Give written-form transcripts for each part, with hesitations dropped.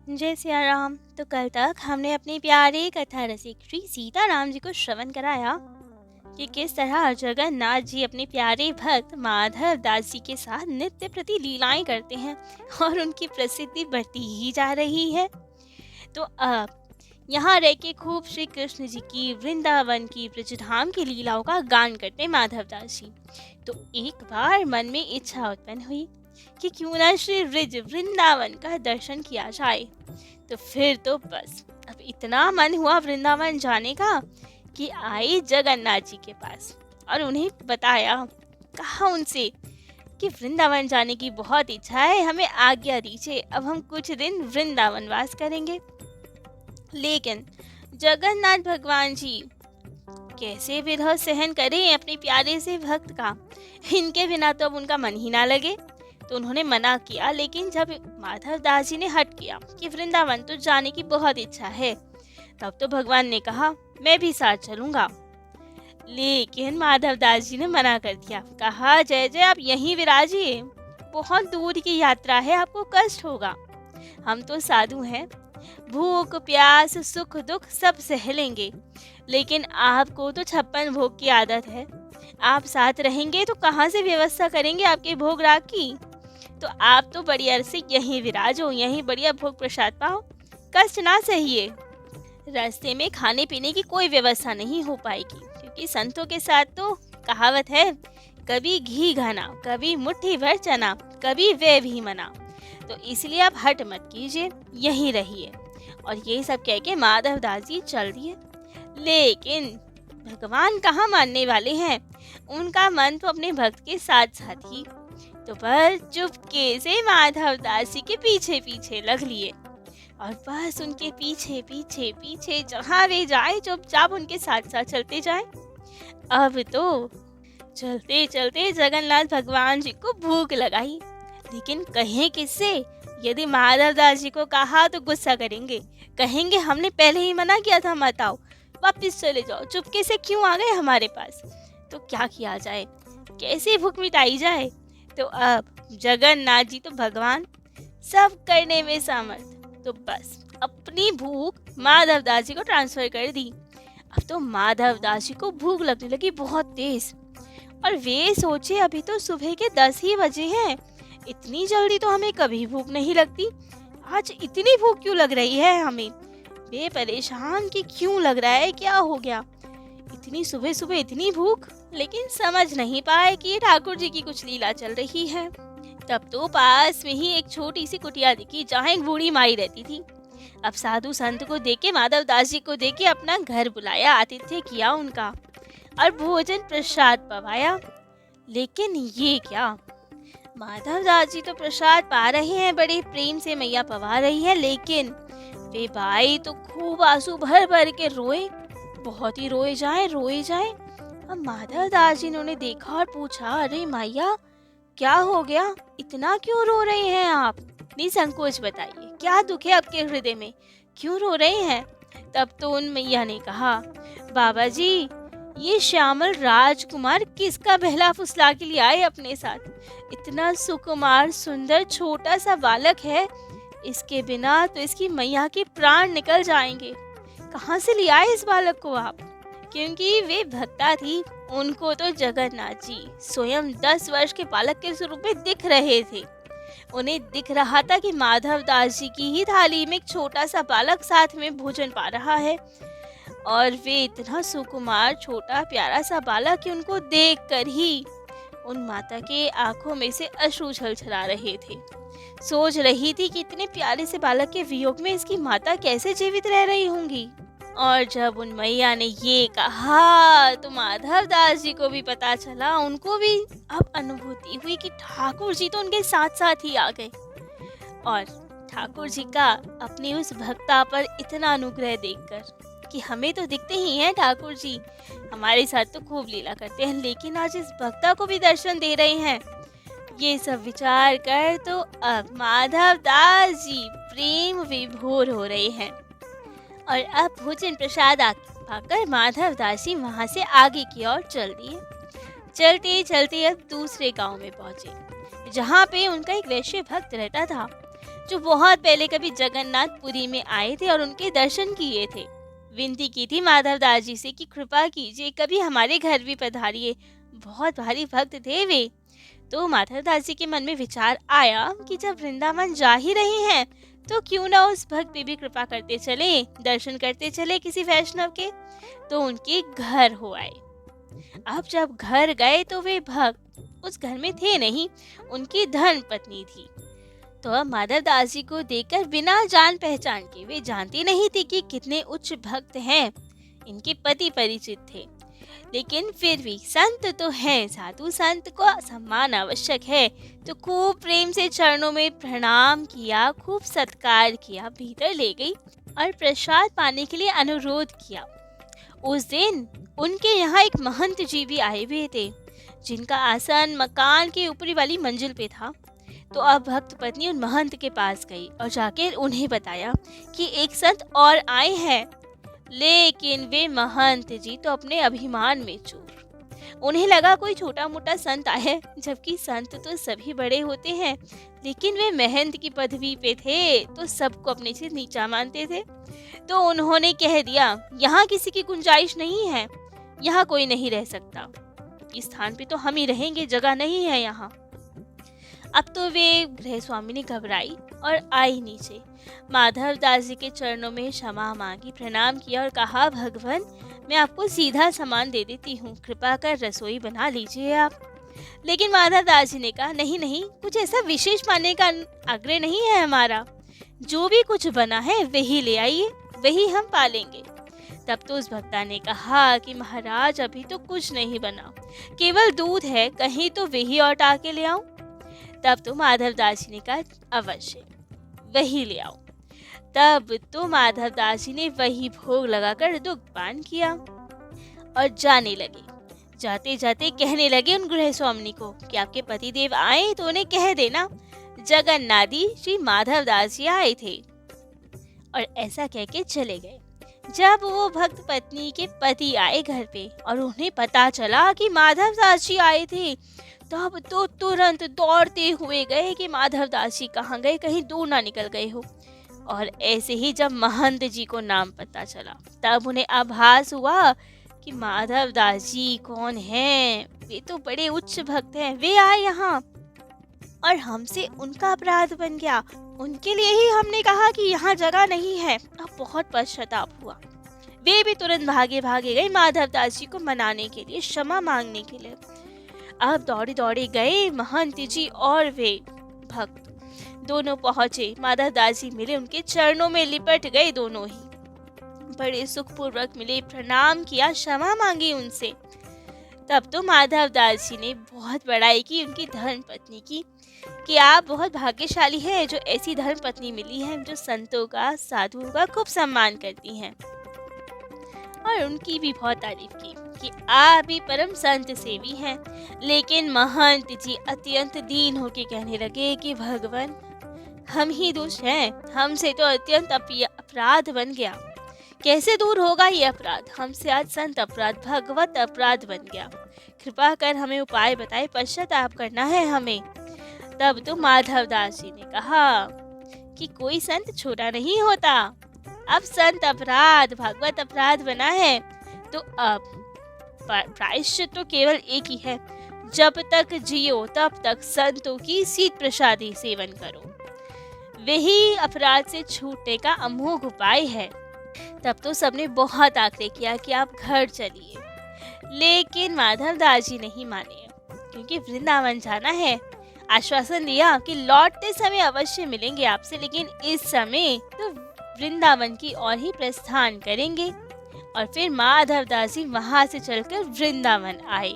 जय सिया राम। तो कल तक हमने अपने प्यारे कथा रसिक श्री सीताराम जी को श्रवण कराया कि किस तरह जगन्नाथ जी अपने प्यारे भक्त माधव दास जी के साथ नित्य प्रति लीलाएं करते हैं और उनकी प्रसिद्धि बढ़ती ही जा रही है। तो अब यहाँ रह के खूब श्री कृष्ण जी की वृंदावन की ब्रजधाम की लीलाओं का गान करते माधव दास जी। तो एक बार मन में इच्छा उत्पन्न हुई कि क्यों ना श्री ब्रज वृंदावन का दर्शन किया जाए। तो फिर तो बस अब इतना मन हुआ वृंदावन जाने का कि आई जगन्नाथ जी के पास और उन्हें बताया, कहा उनसे कि वृंदावन जाने की बहुत इच्छा है, हमें आज्ञा दीजिए, अब हम कुछ दिन वृंदावन वास करेंगे। लेकिन जगन्नाथ भगवान जी कैसे विरह सहन करें अपने प्यारे से भक्त का, इनके बिना तो अब उनका मन ही ना लगे। तो उन्होंने मना किया, लेकिन जब माधव दास जी ने हट किया कि वृंदावन तो जाने की बहुत इच्छा है, तब तो भगवान ने कहा मैं भी साथ चलूंगा। लेकिन माधव दास जी ने मना कर दिया, कहा जय जय आप यहीं विराजिए, बहुत दूर की यात्रा है, आपको कष्ट होगा, हम तो साधु हैं, भूख प्यास सुख दुख सब सह लेंगे, लेकिन आपको तो 56 भोग की आदत है, आप साथ रहेंगे तो कहाँ से व्यवस्था करेंगे आपके भोग राग की। तो आप तो बढ़िया से यहीं विराजो, यहीं बढ़िया भोग प्रसाद पाओ, कष्ट ना सहिए। रास्ते में खाने पीने की कोई व्यवस्था नहीं हो पाएगी, क्योंकि संतों के साथ तो कहावत है, कभी घी घना, कभी मुट्ठी भर चना, कभी वे भी मना। तो इसलिए आप हट मत कीजिए, यहीं रहिए। और ये सब कह के माधव दास जी चल दिए। लेकिन भगवान कहाँ मानने वाले हैं, उनका मन तो अपने भक्त के साथ साथ ही। तो बस चुपके से माधव दास जी के पीछे पीछे लग लिए और बस उनके पीछे पीछे पीछे जहाँ वे जाए चुपचाप उनके साथ साथ चलते जाए। अब तो चलते चलते जगन्नाथ भगवान जी को भूख लगाई, लेकिन कहें किससे। यदि माधव दास जी को कहा तो गुस्सा करेंगे, कहेंगे हमने पहले ही मना किया था, मत आओ, वापिस चले जाओ, चुपके से क्यों आ गए हमारे पास। तो क्या किया जाए, कैसे भूख मिटाई जाए। तो अब जगन्नाथ जी तो भगवान, सब करने में समर्थ, तो बस अपनी भूख माधव दास जी को ट्रांसफर कर दी। अब तो माधव दास जी को भूख लगने लगी बहुत तेज, और वे सोचे अभी तो सुबह के 10 ही बजे हैं, इतनी जल्दी तो हमें कभी भूख नहीं लगती, आज इतनी भूख क्यों लग रही है हमें। वे परेशान कि क्यों लग रहा है, क्या हो गया, इतनी सुबह सुबह इतनी भूख। लेकिन समझ नहीं पाए कि ठाकुर जी की कुछ लीला चल रही है। तब तो पास में ही एक छोटी सी कुटिया दिखी, जहाँ एक बूढ़ी माई रहती थी। अब साधु संत को देके, माधव दास जी को देके अपना घर बुलाया, आतिथ्य किया उनका और भोजन प्रसाद पवाया। लेकिन ये क्या, माधव दास जी तो प्रसाद पा रहे हैं, बड़े प्रेम से मैया पवा रही है, लेकिन वे बाई तो खूब आंसू भर भर के रोए, बहुत ही रोए जाए रोए जाए। अब माधव दास जी ने उन्हें देखा और पूछा, अरे मैया क्या हो गया, इतना क्यों रो रहे हैं आप, निसंकोच बताइए, क्या दुख है आपके हृदय में, क्यों रो रहे हैं। तब तो उन मैया ने कहा, बाबा जी ये श्यामल राजकुमार किसका बहला फुसला के लिए आए अपने साथ, इतना सुकुमार सुंदर छोटा सा बालक है, इसके बिना तो इसकी मैया के प्राण निकल जाएंगे, कहाँ से ले आए इस बालक को आप। क्योंकि वे भक्ता थी, उनको तो जगन्नाथ जी स्वयं 10 वर्ष के बालक के स्वरूप में दिख रहे थे। उन्हें दिख रहा था कि माधव दास जी की ही थाली में एक छोटा सा बालक साथ में भोजन पा रहा है, और वे इतना सुकुमार छोटा प्यारा सा बालक कि उनको देखकर ही उन माता के आंखों में से अश्रु छलछला रहे थे। सोच रही थी कि इतने प्यारे से बालक के वियोग में इसकी माता कैसे जीवित रह रही होंगी। और जब उन मैया ने ये कहा तो माधव दास जी को भी पता चला, उनको भी अब अनुभूति हुई कि ठाकुर जी तो उनके साथ साथ ही आ गए। और ठाकुर जी का अपनी उस भक्ता पर इतना अनुग्रह देखकर कि हमें तो दिखते ही हैं ठाकुर जी, हमारे साथ तो खूब लीला करते हैं, लेकिन आज इस भक्ता को भी दर्शन दे रहे हैं। ये सब विचार कर तो अब माधव दास जी प्रेम विभोर हो रहे हैं। और अब भोजन प्रसाद पाकर माधव दास जी वहाँ से आगे की ओर चल दिए। चलते चलते अब दूसरे गांव में पहुंचे, जहाँ पे उनका एक वैश्य भक्त रहता था। जो बहुत पहले कभी जगन्नाथपुरी में आए थे और उनके दर्शन किए थे। विनती की थी माधव दास जी से कि कृपा कीजिए, कभी हमारे घर भी पधारिए। बहुत भारी भक्त थे वे। तो माधव दास जी के मन में विचार आया कि जब वृंदावन जा ही रही हैं, तो क्यों ना उस भक्त पे भी कृपा करते चले, दर्शन करते चले किसी वैष्णव के। तो उनके घर हो आए। अब जब घर गए तो वे भक्त उस घर में थे नहीं, उनकी धर्म पत्नी थी। तो अब माधव दास जी को देखकर बिना जान पहचान के, वे जानती नहीं थी कि कितने उच्च भक्त हैं, इनके पति परिचित थे। लेकिन फिर भी संत तो हैं, साधु संत को सम्मान आवश्यक है। तो खूब प्रेम से चरणों में प्रणाम किया, खूब सत्कार किया, भीतर ले गई और प्रसाद पाने के लिए अनुरोध किया। उस दिन उनके यहाँ एक महंत जी भी आए हुए थे, जिनका आसन मकान के ऊपरी वाली मंजिल पे था। तो अब भक्त पत्नी उन महंत के पास गई और जाकर उन्हें बताया कि एक संत और आए हैं। लेकिन वे महंत जी तो अपने अभिमान में चूर। उन्हें लगा कोई छोटा मोटा संत आया, जबकि संत तो सभी बड़े होते हैं। लेकिन वे महंत की पदवी पे थे तो सबको अपने से नीचा मानते थे। तो उन्होंने कह दिया, यहाँ किसी की गुंजाइश नहीं है, यहाँ कोई नहीं रह सकता, इस स्थान पे तो हम ही रहेंगे, जगह नहीं है यहाँ। अब तो वे गृह स्वामिनी घबराई और आई नीचे। माधव दास जी के चरणों में क्षमा मांगी, प्रणाम किया और कहा, भगवान मैं आपको सीधा सामान दे देती हूँ, कृपा कर रसोई बना लीजिए आप। लेकिन माधव दास जी ने कहा, नहीं नहीं, कुछ ऐसा विशेष पाने का आग्रह नहीं है हमारा, जो भी कुछ बना है वही ले आइए, वही हम पालेंगे। तब तो उस भक्ता ने कहा कि महाराज अभी तो कुछ नहीं बना, केवल दूध है, कहीं तो वही औटा के ले आऊं। तब तो माधव दास जी ने कहा, अवश्य वही ले आओ। तब तो माधव दास जी ने वही भोग लगाकर दुग्ध पान किया और जाने लगे। जाते जाते कहने लगे उन गृह स्वामिनी को कि आपके पतिदेव आए तो उन्हें कह देना जगन्नाथी श्री माधव दास जी आए थे। और ऐसा कह के चले गए। जब वो भक्त पत्नी के पति आए घर पे और उन्हें पता चला कि माधव दास जी आए थे, तब तो तुरंत दौड़ते हुए गए कि माधव दास जी कहाँ गए, कहीं दूर ना निकल गए हो। और ऐसे ही जब महंत जी को नाम पता चला, तब उन्हें आभास हुआ कि माधव दास जी कौन हैं, वे तो बड़े उच्च भक्त हैं, वे आए यहाँ और हमसे उनका अपराध बन गया। उनके लिए ही हमने कहा कि यहाँ जगह नहीं है। अब बहुत पश्चाताप हुआ। वे भी तुरंत भागे भागे गए माधव दास जी को मनाने के लिए, क्षमा मांगने के लिए। अब दौड़े दौड़े गए महंत जी और वे भक्त, दोनों पहुंचे। माधव दास जी मिले, उनके चरणों में लिपट गए दोनों ही, बड़े सुखपूर्वक मिले, प्रणाम किया, क्षमा मांगी उनसे। तब तो माधव दास जी ने बहुत बड़ाई की उनकी धर्म पत्नी की कि आप बहुत भाग्यशाली हैं, जो ऐसी धर्म पत्नी मिली है जो संतों का, साधुओं का खूब सम्मान करती हैं। और उनकी भी बहुत तारीफ की कि आप भी परम संत सेवी हैं। लेकिन महंत जी अत्यंत दीन होके कहने लगे कि भगवान हम ही दुष्ट हैं, हमसे तो अत्यंत अपराध बन गया। कैसे दूर होगा ये अपराध, हमसे आज संत अपराध, भगवत अपराध बन गया। कृपा कर हमें उपाय बताए, पश्चाताप करना है हमें। तब तो माधव दास जी ने कहा कि कोई संत छोटा नहीं होता, अब संत अपराध भगवत अपराध बना है, तो अब प्रायश्चित तो केवल एक ही है, जब तक जियो तब तक संतों की शीत प्रसादी सेवन करो, वही अपराध से छूटने का अमोघ उपाय है। तब तो सबने बहुत आग्रह किया कि आप घर चलिए, लेकिन माधव दास जी नहीं माने, क्योंकि वृंदावन जाना है। आश्वासन दिया कि लौटते समय अवश्य मिलेंगे आपसे, लेकिन इस समय तो वृंदावन की ओर ही प्रस्थान करेंगे। और फिर माधव दास जी वहां से चलकर वृंदावन आए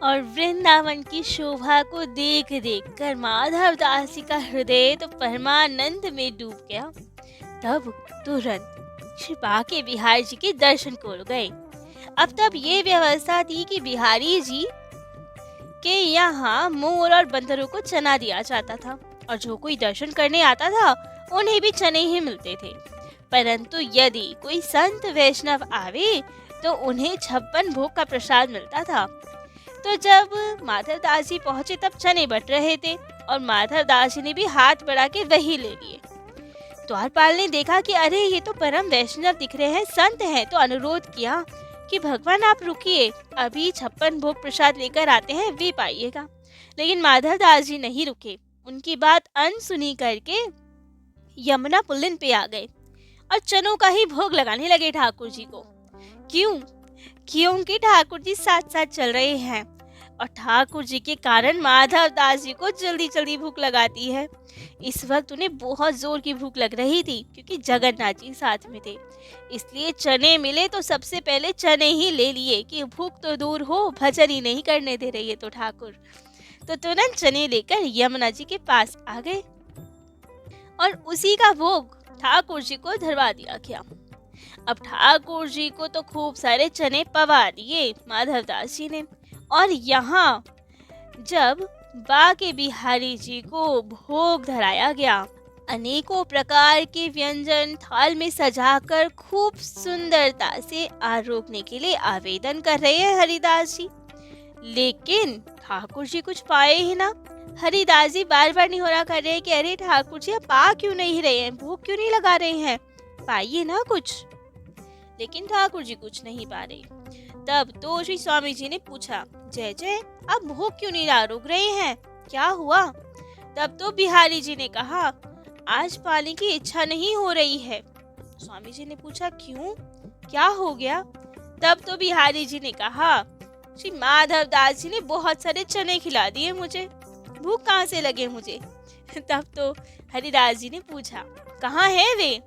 और वृंदावन की शोभा को देख देख कर माधव दास जी का हृदय तो परमानंद में डूब गया। तब तुरंत श्री बांके बिहारी जी के दर्शन को गए। अब तब ये व्यवस्था थी कि बिहारी जी के यहाँ मोर और बंदरों को चना दिया जाता था, और जो कोई दर्शन करने आता था उन्हें भी चने ही मिलते थे। परंतु यदि कोई संत वैष्णव आवे तो उन्हें 56 भोग का प्रसाद मिलता था। तो जब माधव दास जी पहुंचे तब चने बट रहे थे और माधव दास जी ने भी हाथ बढ़ा के वही ले लिए। द्वारपाल ने देखा कि अरे ये तो परम वैष्णव दिख रहे हैं, संत हैं, तो अनुरोध किया कि भगवान आप रुकिए, अभी 56 भोग प्रसाद लेकर आते हैं, वे पाइएगा। लेकिन माधव दास जी नहीं रुके, उनकी बात अनसुनी करके यमुना पुलिन पे आ गए और चनों का ही भोग लगाने लगे ठाकुर जी को। क्यों? क्योंकि ठाकुर जी साथ साथ चल रहे हैं और ठाकुर जी के कारण माधव दास जी को जल्दी जल्दी भूख लगाती है। इस वक्त उन्हें बहुत जोर की भूख लग रही थी क्योंकि जगन्नाथ जी साथ में थे, इसलिए चने मिले तो सबसे पहले चने ही ले लिए कि भूख तो दूर हो, भजन ही नहीं करने दे रही है तो ठाकुर। तो तुरंत चने लेकर यमुना जी के पास आ गए और उसी का भोग ठाकुर जी को धरवा दिया गया। अब ठाकुर जी को तो खूब सारे चने पवा दिए माधव दास जी ने, और यहाँ जब बाके बिहारी जी को भोग धराया गया, अनेकों प्रकार के व्यंजन थाल में सजाकर खूब सुंदरता से आरोगने के लिए आवेदन कर रहे हैं हरिदास जी, लेकिन ठाकुर जी कुछ पाए ही ना। हरिदास जी बार बार निहोरा कर रहे हैं कि अरे ठाकुर जी आप पा क्यों नहीं रहे हैं, भूख क्यों नहीं लगा रहे हैं, पाइए ना कुछ। लेकिन ठाकुर जी कुछ नहीं पा रहे। तब तो श्री स्वामी जी ने पूछा, जय जय आप भूख क्यों नहीं आरोग रहे हैं, क्या हुआ? तब तो बिहारी जी ने कहा, आज पाने की इच्छा नहीं हो रही है। स्वामी जी ने पूछा, क्यों, क्या हो गया? तब तो बिहारी जी ने कहा, श्री माधव दास जी ने बहुत सारे चने खिला दिए मुझे, भूख कहाँ से लगे मुझे। तब तो हरिदास जी ने पूछा, कहाँ है वे?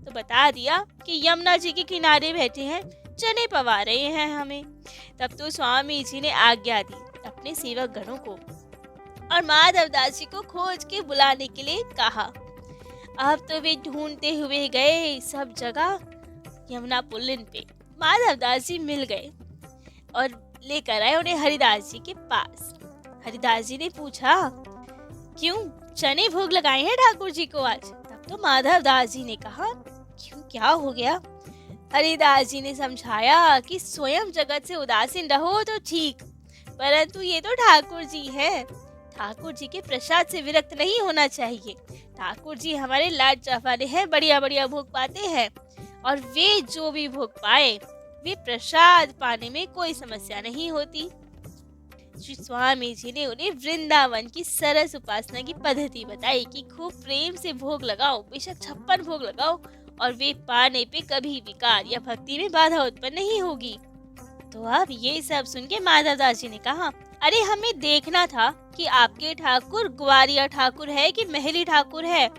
तो बता दिया कि यमुना जी के किनारे बैठे हैं, चने पवा रहे हैं हमें। तब तो स्वामी जी ने आज्ञा दी अपने सेवक गणों को और माधव दास जी को खोज के बुलाने के लिए कहा। अब तो वे ढूंढते हुए गए सब जगह, यमुना पुलिन पे माधव दास जी मिल गए और लेकर आए उन्हें हरिदास जी के पास। हरिदास जी ने पूछा, क्यों चने भोग लगाए हैं ठाकुर जी को आज? तब तो माधव दास जी ने कहा, क्यों क्या हो गया? हरिदास जी ने समझाया कि स्वयं जगत से उदासीन रहो तो ठीक, परंतु ये तो ठाकुर जी है, ठाकुर जी के प्रसाद से विरक्त नहीं होना चाहिए। ठाकुर जी हमारे लाड चाहवाने हैं, बढ़िया बढ़िया भोग पाते हैं और वे जो भी भोग पाए वे प्रसाद पाने में कोई समस्या नहीं होती। श्री स्वामी जी ने उन्हें वृंदावन की सरस उपासना की पद्धति बताई कि खूब प्रेम से भोग लगाओ, बेशक 56 भोग लगाओ और वे पाने पे कभी विकार या भक्ति में बाधा उत्पन्न नहीं होगी। तो अब ये सब सुन के माधव दास जी ने कहा, अरे हमें देखना था कि आपके ठाकुर ग्वारिया ठाकुर है कि महली ठाकुर है,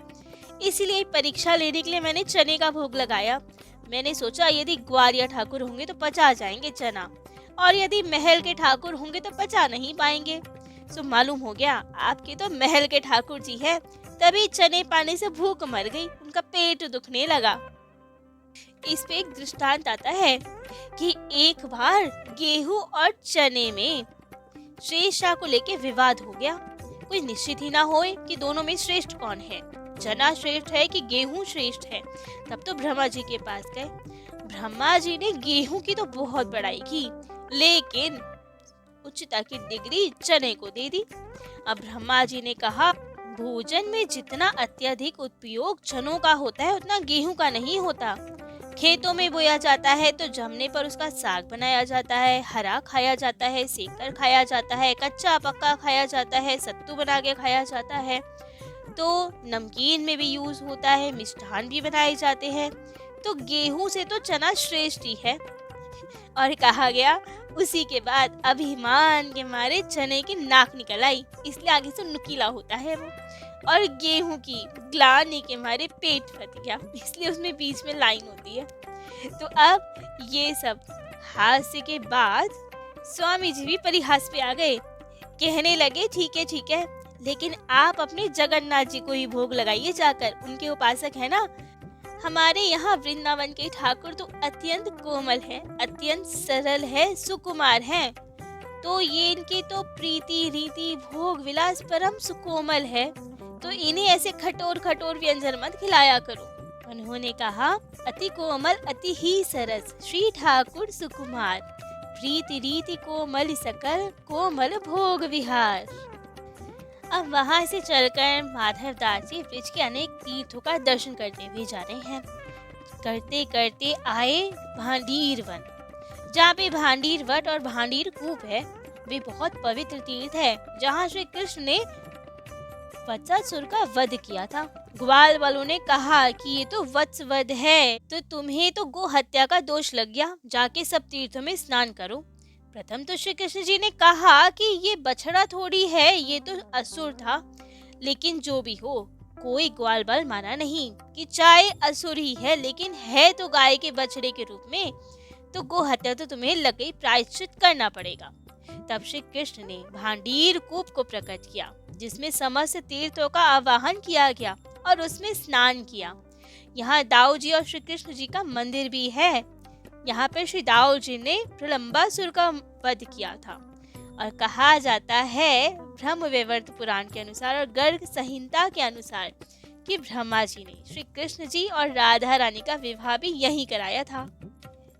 इसलिए परीक्षा लेने के लिए मैंने चने का भोग लगाया। मैंने सोचा यदि ग्वारिया ठाकुर होंगे तो पचा जाएंगे चना, और यदि महल के ठाकुर होंगे तो पचा नहीं पाएंगे। सो मालूम हो गया आपके तो महल के ठाकुर जी है, तभी चने पाने से भूख मर गई, उनका पेट दुखने लगा। इस पे एक दृष्टांत आता है कि एक बार गेहूं और चने में श्रेष्ठा को लेके विवाद हो गया। कोई निश्चित ही ना होए कि दोनों में श्रेष्ठ कौन है, चना श्रेष्ठ है कि गेहूं श्रेष्ठ है। तब तो ब्रह्मा जी के पास गए। ब्रह्मा जी ने गेहूं की तो बहुत बड़ाई की, लेकिन उच्चता की डिग्री चने को दे दी। अब ब्रह्मा जी ने कहा, भोजन में जितना अत्यधिक उपयोग चनों का होता है उतना गेहूं का नहीं होता। खेतों में बोया जाता है तो जमने पर उसका साग बनाया जाता है, हरा खाया जाता है, सेककर खाया जाता है, कच्चा पक्का खाया जाता है, सत्तू बना के खाया जाता है, तो नमकीन में भी यूज होता है, मिष्ठान भी बनाए जाते हैं। तो गेहूं से तो चना श्रेष्ठ ही है। और कहा गया उसी के बाद अभिमान के मारे चने की नाक निकल आई, इसलिए आगे से नुकीला होता है वो, और गेहूं की ग्लानि के मारे पेट फट गया, इसलिए उसमें बीच में लाइन होती है। तो अब ये सब हास्य के बाद स्वामी जी भी परिहास पे आ गए, कहने लगे ठीक है, लेकिन आप अपने जगन्नाथ जी को ही भोग लगाइए जाकर, उनके उपासक है ना। हमारे यहाँ वृंदावन के ठाकुर तो अत्यंत कोमल है, अत्यंत सरल है, सुकुमार है, तो ये इनकी तो प्रीति रीति भोग विलास परम सुकोमल है, तो इन्हें ऐसे खटोर खटोर व्यंजन मत खिलाया करो। उन्होंने कहा, अति कोमल अति ही सरस श्री ठाकुर सुकुमार, प्रीति रीति कोमल सकल कोमल भोग विहार। अब वहां से चलकर माधव दास जी ब्रिज के अनेक तीर्थों का दर्शन करते हुए जा रहे हैं। करते करते आए भांडीर वन, जहाँ पे भांडीर वट और भांडीर कूप है। वे बहुत पवित्र तीर्थ है जहाँ श्री कृष्ण ने वत्सासुर का वध किया था। ग्वाल वालों ने कहा कि ये तो वत्स वध है, तो तुम्हें तो गो हत्या का दोष लग गया, जाके सब तीर्थों में स्नान करो। प्रथम तो श्री कृष्ण जी ने कहा कि ये बछड़ा थोड़ी है, ये तो असुर था। लेकिन जो भी हो, कोई ग्वाल बाल माना नहीं कि चाहे असुर ही है लेकिन है तो गाय के बछड़े के रूप में, तो गो हत्या तो तुम्हें लग गई, प्रायश्चित करना पड़ेगा। तब श्री कृष्ण ने भांडीर कूप को प्रकट किया, जिसमें समस्त तीर्थों का आवाहन किया गया और उसमें स्नान किया। यहाँ दाऊ जी और श्री कृष्ण जी का मंदिर भी है। यहाँ पर श्री दाऊ जी ने प्रलंबासुर का वध किया था। और कहा जाता है ब्रह्म वैवर्त पुराण के अनुसार और गर्ग संहिता के अनुसार कि ब्रह्मा जी ने श्री कृष्ण जी और राधा रानी का विवाह भी यहीं कराया था।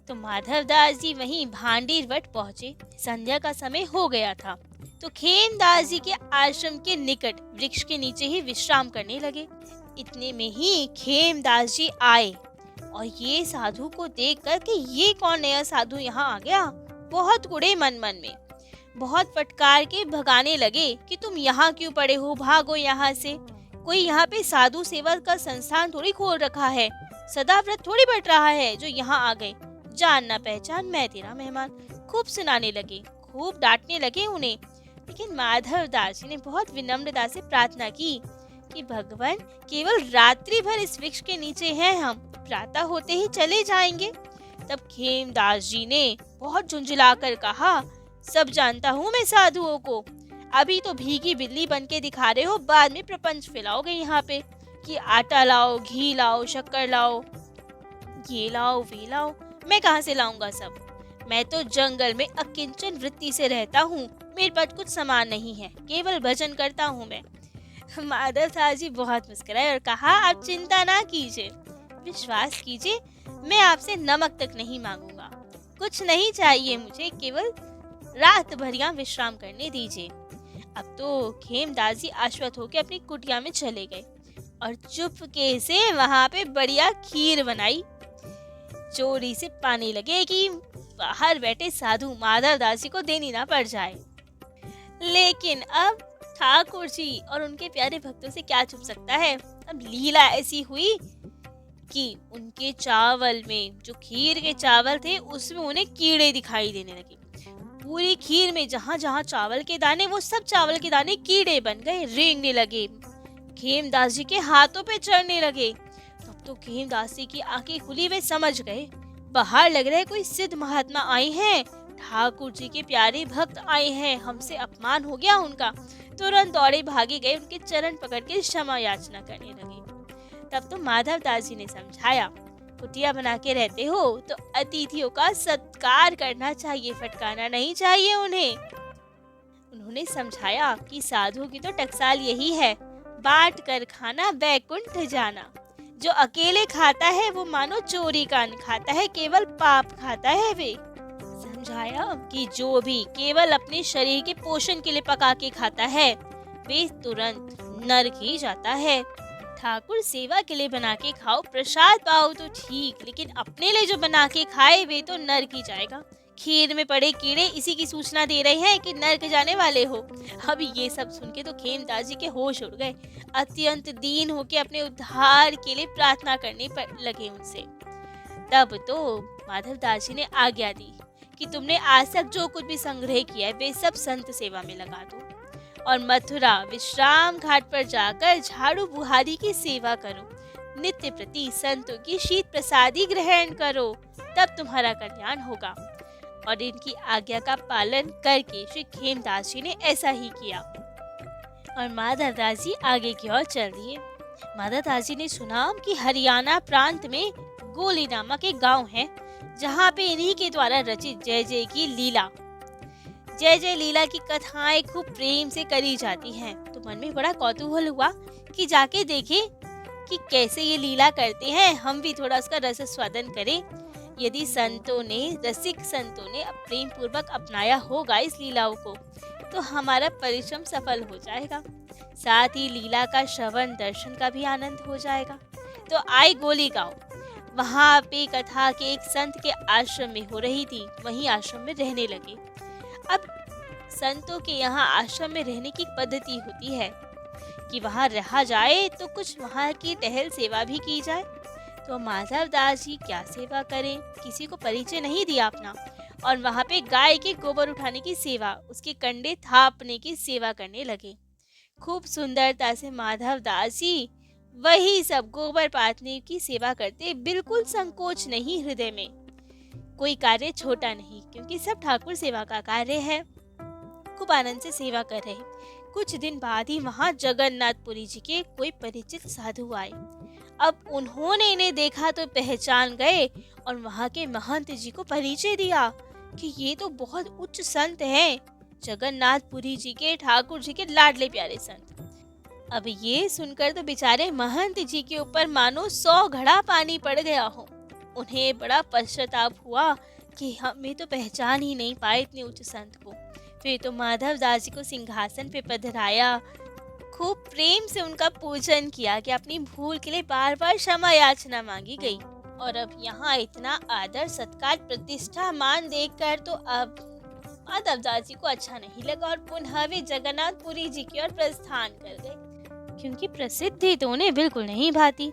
तो माधव दास जी वहीं भांडीर वट पहुंचे। संध्या का समय हो गया था, तो खेमदास जी के आश्रम के निकट वृक्ष के नीचे ही विश्राम करने लगे। इतने में ही खेमदास जी आए और ये साधु को देखकर कि ये कौन नया साधु यहाँ आ गया, बहुत कुड़े मन मन में, बहुत फटकार के भगाने लगे कि तुम यहाँ क्यों पड़े हो, भागो यहाँ से। कोई यहाँ पे साधु सेवा का संस्थान थोड़ी खोल रखा है, सदा व्रत थोड़ी बैठ रहा है जो यहाँ आ गए, जान ना पहचान, मैं तेरा मेहमान। खूब सुनाने लगे, खूब डांटने लगे उन्हें। लेकिन माधव दास जी ने बहुत विनम्रता से प्रार्थना की कि भगवान, केवल रात्रि भर इस वृक्ष के नीचे हैं हम, प्रातः होते ही चले जाएंगे। तब खेमदास जी ने बहुत झुंझुलाकर कहा, सब जानता हूँ मैं साधुओं को, अभी तो भीगी बिल्ली बन के दिखा रहे हो, बाद में प्रपंच फैलाओगे यहाँ पे कि आटा लाओ, घी लाओ, शक्कर लाओ, ये लाओ, वे लाओ। मैं कहाँ से लाऊंगा सब? मैं तो जंगल में अकिंचन वृत्ति से रहता हूँ, मेरे पास कुछ सामान नहीं है, केवल भजन करता हूँ मैं। माधव दास जी बहुत मुस्कुराए और कहा, आप चिंता ना कीजिए, विश्वास कीजिए, मैं आपसे नमक तक नहीं मांगूंगा, कुछ नहीं चाहिए मुझे, केवल रात भर यहाँ विश्राम करने दीजिए। अब तो खेमदास जी आश्वस्त होकर अपनी कुटिया में चले गए और चुपके से वहाँ पे बढ़िया खीर बनाई। चोरी से पाने लगे कि बाहर बैठे साधु माधव दास जी को देनी ना पड़ जाए। लेकिन अब ठाकुर जी और उनके प्यारे भक्तों से क्या छुप सकता है। अब लीला ऐसी हुई कि उनके चावल में, जो खीर के चावल थे, उसमें उन्हें कीड़े दिखाई देने लगे। पूरी खीर में जहाँ जहाँ चावल के दाने, वो सब चावल के दाने कीड़े बन गए, रेंगने लगे, खेमदास जी के हाथों पे चढ़ने लगे। तब तो खेमदास जी की आंखें खुली, वे समझ गए बाहर लग रहा है कोई सिद्ध महात्मा आए हैं, ठाकुर जी के प्यारे भक्त आए हैं, हमसे अपमान हो गया उनका। तुरंत दौड़े भागे गए, उनके चरण पकड़ के क्षमा याचना करने लगे। तब तो माधव दास जी ने समझाया, कुटिया बना के रहते हो तो अतिथियों का सत्कार करना चाहिए, फटकारना नहीं चाहिए उन्हें। उन्होंने समझाया कि साधु की तो टकसाल यही है, बांट कर खाना बैकुंठ जाना। जो अकेले खाता है वो मानो चोरी का अन्न खाता है, केवल पाप खाता है। वे समझाया कि जो भी केवल अपने शरीर के पोषण के लिए पका के खाता है, वे तुरंत नरक ही जाता है। ठाकुर सेवा के लिए बना के खाओ, प्रसाद पाओ तो ठीक, लेकिन अपने लिए जो बना के खाए वे तो नरक ही जाएगा। खीर में पड़े कीड़े इसी की सूचना दे रहे हैं कि नरक जाने वाले हो। अब ये सब सुन के तो खेमदास जी के होश उड़ गए, अत्यंत दीन होके अपने उद्धार के लिए प्रार्थना करने पर लगे उनसे। तब तो माधव दास जी ने आज्ञा दी कि तुमने आज तक जो कुछ भी संग्रह किया है वे सब संत सेवा में लगा दो और मथुरा विश्राम घाट पर जाकर झाड़ू बुहारी की सेवा करो, नित्य प्रति संतों की शीत प्रसादी ग्रहण करो, तब तुम्हारा कल्याण होगा। और इनकी आज्ञा का पालन करके श्री खेमदास जी ने ऐसा ही किया और माधव दास जी आगे की ओर चल दिए। माधव दास जी ने सुना कि हरियाणा प्रांत में गोली नामक एक गांव है, जहाँ पे इन्हीं के द्वारा रचित जय जय की लीला, जय जय लीला की कथाएं खूब प्रेम से करी जाती हैं। तो मन में बड़ा कौतूहल हुआ कि जाके देखें कि कैसे ये लीला करते हैं, हम भी थोड़ा उसका रस स्वादन करें। यदि संतों ने, रसिक संतों ने प्रेम पूर्वक अपनाया होगा इस लीलाओं को, तो हमारा परिश्रम सफल हो जाएगा। साथ ही लीला का श्रवण दर्शन का भी आनंद हो जाएगा। तो आई गोली गांव। वहाँ पे कथा के एक संत के आश्रम में हो रही थी, वहीं आश्रम में रहने लगे। अब संतों के यहाँ आश्रम में रहने की पद्धति होती है कि वहाँ रहा जाए तो कुछ वहाँ की टहल सेवा भी की जाए। तो माधव दास जी क्या सेवा करें, किसी को परिचय नहीं दिया अपना, और वहाँ पे गाय के गोबर उठाने की सेवा, उसके कंडे थापने की सेवा करने लगे। खूब सुंदरता से माधव दास जी वही सब गोबर पाथने की सेवा करते, बिल्कुल संकोच नहीं हृदय में। कोई कार्य छोटा नहीं, क्योंकि सब ठाकुर सेवा का कार्य है। खूब आनंद से सेवा कर रहे। कुछ दिन बाद ही वहाँ जगन्नाथपुरी जी के कोई परिचित साधु आए। अब उन्होंने इन्हें देखा तो पहचान गए और वहाँ के महंत जी को परिचय दिया कि ये तो बहुत उच्च संत हैं, जगन्नाथपुरी जी के, ठाकुर जी के लाडले प्यारे संत। अब ये सुनकर तो बेचारे महंत जी के ऊपर मानो 100 घड़ा पानी पड़ गया हो। उन्हें बड़ा पश्चाताप हुआ कि हमें तो पहचान ही नहीं पाए इतने उच्च संत को। फिर तो माधव दास जी को सिंहासन पे पधराया, खूब प्रेम से उनका पूजन किया कि अपनी भूल के लिए बार बार क्षमा याचना मांगी गई। और अब यहाँ इतना आदर सत्कार प्रतिष्ठा मान देखकर तो अब माधव दास जी को अच्छा नहीं लगा और पुनः वे जगन्नाथपुरी जी की ओर प्रस्थान कर गए, क्योंकि प्रसिद्धि तो उन्हें बिल्कुल नहीं भाती।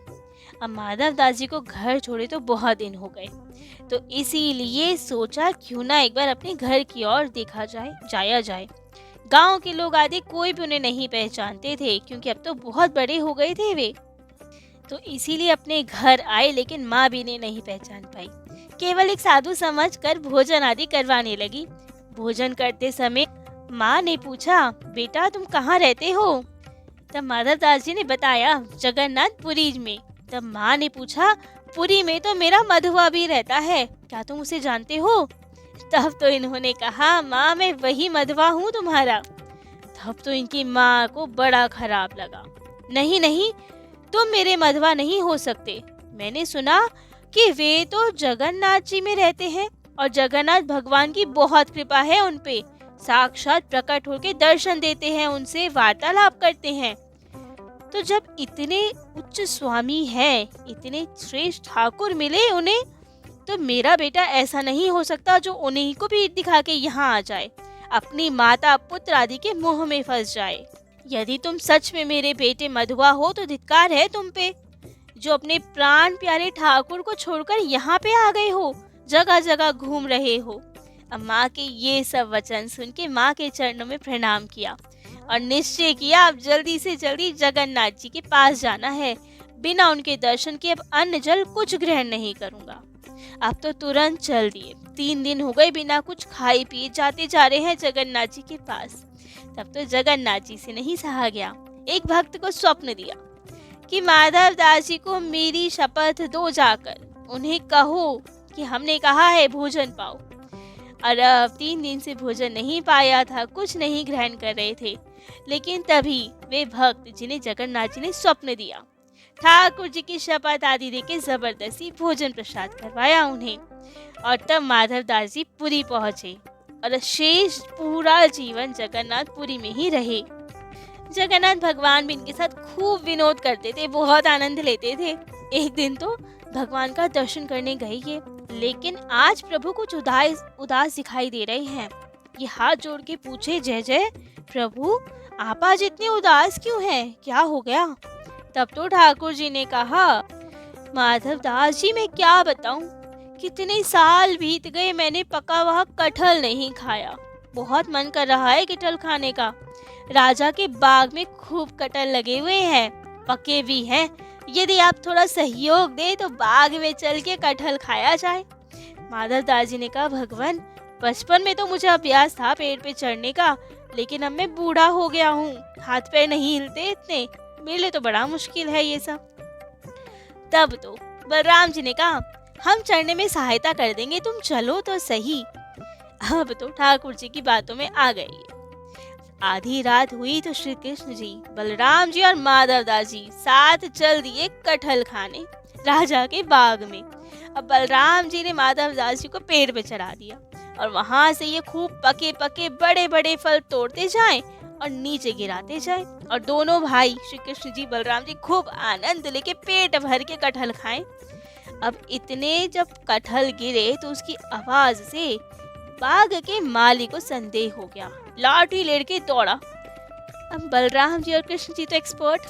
अब माधव दास जी को घर छोड़े तो बहुत दिन हो गए, तो इसीलिए सोचा क्यों ना एक बार अपने घर की ओर देखा जाया जाए। गांव के लोग आदि कोई भी उन्हें नहीं पहचानते थे, क्योंकि अब तो बहुत बड़े हो गए थे वे। तो इसीलिए अपने घर आए, लेकिन माँ भी इन्हें नहीं पहचान पाई। केवल एक साधु समझकर भोजन आदि करवाने लगी। भोजन करते समय माँ ने पूछा, बेटा तुम कहाँ रहते हो? तब माधव दास जी ने बताया, जगन्नाथपुरी में। तब माँ ने पूछा, पुरी में तो मेरा मधुआ भी रहता है, क्या तुम उसे जानते हो? तब तो इन्होंने कहा, माँ मैं वही मधुआ हूँ तुम्हारा। तब तो इनकी माँ को बड़ा खराब लगा। नहीं नहीं, तुम मेरे मधुआ नहीं हो सकते। मैंने सुना कि वे तो जगन्नाथ जी में रहते हैं और जगन्नाथ भगवान की बहुत कृपा है उन पे, साक्षात प्रकट होकर दर्शन देते हैं, उनसे वार्तालाप करते हैं। तो जब इतने उच्च स्वामी हैं, इतने श्रेष्ठ ठाकुर मिले उन्हें, तो मेरा बेटा ऐसा नहीं हो सकता जो उन्हीं को भी दिखा के यहाँ आ जाए, अपनी माता पुत्र आदि के मोह में फंस जाए। यदि तुम सच में मेरे बेटे मधुआ हो तो धिक्कार है तुम पे, जो अपने प्राण प्यारे ठाकुर को छोड़कर यहाँ पे आ गए हो, जगह जगह घूम रहे हो। अब माँ के ये सब वचन सुन के माँ के चरणों में प्रणाम किया और निश्चय किया अब जल्दी से जल्दी जगन्नाथ जी के पास जाना है। बिना उनके दर्शन के अब अन्न जल कुछ ग्रहण नहीं करूँगा। अब तो तुरंत चल दिए। 3 दिन हो गए बिना कुछ खाए पिए जाते जा रहे हैं जगन्नाथ जी के पास। तब तो जगन्नाथ जी से नहीं सहा गया। एक भक्त को स्वप्न दिया कि माधव दास जी को मेरी शपथ दो, जाकर उन्हें कहो कि हमने कहा है भोजन पाओ। और अब 3 दिन से भोजन नहीं पाया था, कुछ नहीं ग्रहण कर रहे थे। लेकिन तभी वे भक्त जिन्हें जगन्नाथ जी ने स्वप्न दिया, ठाकुर जी की शपथ आदि देके जबरदस्ती भोजन प्रसाद करवाया उन्हें। और तब माधव दास जी पुरी पहुंचे और शेष पूरा जीवन जगन्नाथपुरी में ही रहे। जगन्नाथ भगवान भी इनके साथ खूब विनोद करते थे, बहुत आनंद लेते थे। एक दिन तो भगवान का दर्शन करने गए ये, लेकिन आज प्रभु कुछ उदास दिखाई दे रहे हैं। ये हाथ जोड़ के पूछे, जय जय प्रभु, आप आज इतने उदास क्यों हैं? क्या हो गया? तब तो ठाकुर जी ने कहा, माधव दास जी मैं क्या बताऊं, कितने साल बीत गए मैंने पका हुआ कटहल नहीं खाया। बहुत मन कर रहा है कटहल खाने का। राजा के बाग में खूब कटहल लगे हुए हैं, पके भी हैं। यदि आप थोड़ा सहयोग दे तो बाग में चल के कटहल खाया जाए। माधव दास जी ने कहा, भगवान बचपन में तो मुझे अभ्यास था पेड़ पे चढ़ने का, लेकिन अब मैं बूढ़ा हो गया हूँ, हाथ पैर नहीं हिलते इतने, मेरे लिए तो बड़ा मुश्किल है ये सब। तब तो बलराम जी ने कहा, हम चढ़ने में सहायता कर देंगे, तुम चलो तो सही। अब तो ठाकुर जी की बातों में आ गई। आधी रात हुई तो श्री कृष्ण जी, बलराम जी और माधव दास जी साथ चल दिए कटहल खाने राजा के बाग में। अब बलराम जी ने माधव दास जी को पेड़ पे चढ़ा दिया और वहां से ये खूब पके पके बड़े बड़े फल तोड़ते जाएं और नीचे गिराते जाएं। और दोनों भाई श्री कृष्ण जी बलराम जी खूब आनंद लेके पेट भर के कटहल खाएं। अब इतने जब कटहल गिरे तो उसकी आवाज से बाघ के माली को संदेह हो गया, लाठी लेके दौड़ा। अब बलराम जी और कृष्ण जी तो एक्सपर्ट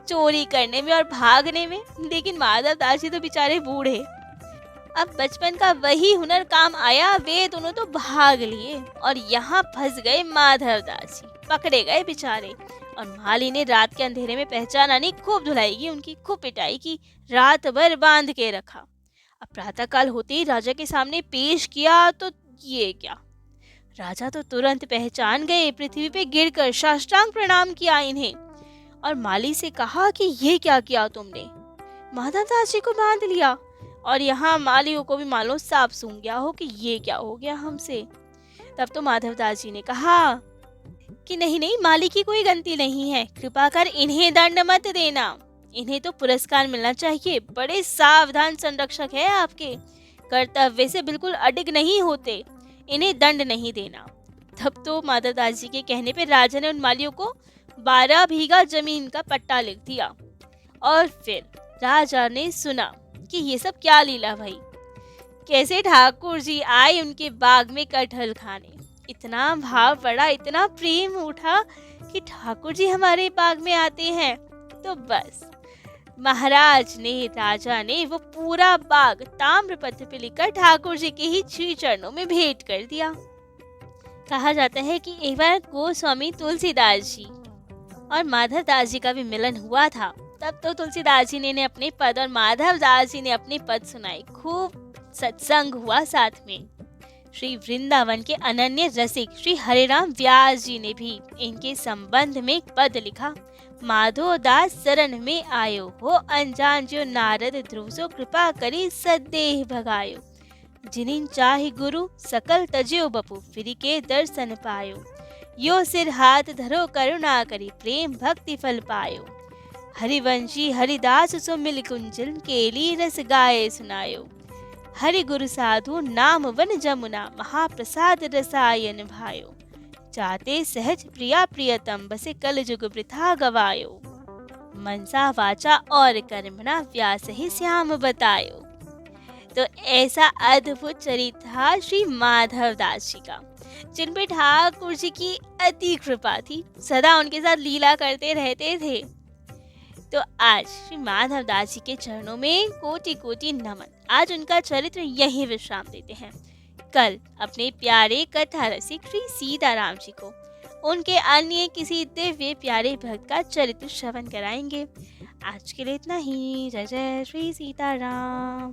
चोरी करने में और भागने में, लेकिन माधव दास जी तो बेचारे बूढ़े। अब बचपन का वही हुनर काम आया, वे दोनों तो भाग लिए और यहाँ फंस गए माधव दास जी, पकड़े गए बेचारे। और माली ने रात के अंधेरे में पहचाना नहीं, खूब धुलाई की उनकी, खूब पिटाई की, रात भर बांध के रखा। अब प्रातःकाल होते ही राजा के सामने पेश किया तो ये क्या, राजा तो तुरंत पहचान गए, पृथ्वी पे गिरकर साष्टांग प्रणाम किया इन्हें और माली से कहा कि ये क्या किया तुमने, माधव दास जी को बांध लिया। और यहाँ माली को भी मानो सांप सूंघ गया हो कि ये क्या हो गया हमसे। तब तो माधव दास जी ने कहा कि नहीं नहीं, माली की कोई गलती नहीं है, कृपा कर इन्हें दंड मत देना, इन्हें तो पुरस्कार मिलना चाहिए, बड़े सावधान संरक्षक है आपके, कर्तव्य से बिल्कुल अडिग नहीं होते, इन्हें दंड नहीं देना। तब तो माधव दास जी के कहने पे राजा ने उन मालियों को 12 बीघा जमीन का पट्टा लिख दिया। और फिर राजा ने सुना कि ये सब क्या लीला भाई, कैसे ठाकुर जी आए उनके बाग में कटहल खाने, इतना भाव पड़ा, इतना प्रेम उठा कि ठाकुर जी हमारे बाग में आते हैं। तो बस महाराज ने, राजा ने वो पूरा बाग ताम्रपत्र पे लिखकर ठाकुर जी के ही श्री चरणों में भेंट कर दिया। कहा जाता है कि एक बार गोस्वामी तुलसीदास जी और माधव दास जी का भी मिलन हुआ था। तब तो तुलसीदास जी ने अपने पद और माधव दास जी ने अपने पद सुनाए, खूब सत्संग हुआ साथ में। श्री वृंदावन के अनन्य रसिक श्री हरिराम व्यास जी ने भी इनके संबंध में एक पद लिखा, माधो दास शरण में आयो हो, अनजान जो नारद ध्रुव सो, कृपा करी सदेह भगायो, जिनिन चाहि गुरु सकल तजो बपु, फिर के दर्शन पायो, यो सिर हाथ धरो करुणा करी, प्रेम भक्ति फल पायो, हरिवंशी हरिदास सो मिल कुंजल, केली रस गाये सुनायो, हरि गुरु साधु नाम वन जमुना, महाप्रसाद रसायन भायो, चाहते सहज प्रिया प्रियतम, बसे कल जुग वृथा गवायो, मनसा वाचा और कर्मणा, व्यास ही श्याम बतायो। तो ऐसा अद्भुत चरित्र था श्री माधव दास जी का, जिन पे ठाकुर जी की अति कृपा थी, सदा उनके साथ लीला करते रहते थे। तो आज श्री माधव दास जी के चरणों में कोटि कोटि नमन। आज उनका चरित्र यही विश्राम देते हैं। कल अपने प्यारे कथा रसिक श्री सीताराम जी को उनके अन्य किसी दिव्य प्यारे भक्त का चरित्र श्रवण कराएंगे। आज के लिए इतना ही। जय जय श्री सीताराम।